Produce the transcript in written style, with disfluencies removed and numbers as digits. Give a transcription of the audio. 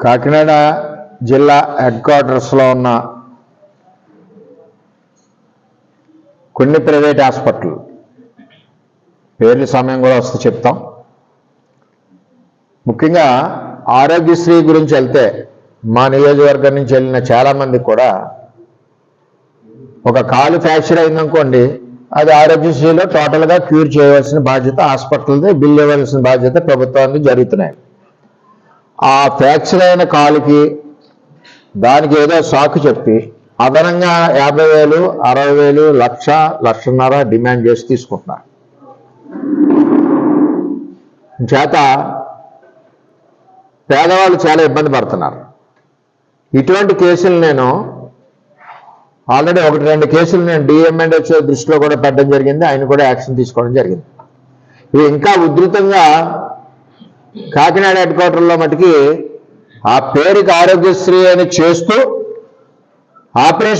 కాకినాడ జిల్లా హెడ్ క్వార్టర్స్లో ఉన్న కొన్ని ప్రైవేట్ హాస్పిటల్ పేర్ల సమయం కూడా వస్తే చెప్తాం. ముఖ్యంగా ఆరోగ్యశ్రీ గురించి వెళ్తే మా నియోజకవర్గం నుంచి వెళ్ళిన చాలామందికి కూడా ఒక కాలు ఫ్రాక్చర్ అయిందనుకోండి, అది ఆరోగ్యశ్రీలో టోటల్గా క్యూర్ చేయవలసిన బాధ్యత హాస్పిటల్ది, బిల్ ఇవ్వాల్సిన బాధ్యత ప్రభుత్వానికి జరుగుతున్నాయి. ఆ ఫ్రాక్చర్ అయిన కాలుకి దానికి ఏదో సాకు చెప్పి అదనంగా 50,000, 60,000, లక్ష, లక్షన్నర డిమాండ్ చేసి తీసుకుంటున్నారు. చేత పేదవాళ్ళు చాలా ఇబ్బంది పడుతున్నారు. ఇటువంటి కేసులు నేను ఆల్రెడీ 1-2 కేసులు నేను డిఎంఎండ్హెచ్ఓ దృష్టిలో కూడా పెట్టడం జరిగింది. ఆయన కూడా యాక్షన్ తీసుకోవడం జరిగింది. ఇవి ఇంకా ఉధృతంగా కాకినాడ హెడ్ క్వార్టర్లో మటుకి ఆ పేరుకి ఆరోగ్యశ్రీ అని చేస్తూ ఆపరేషన్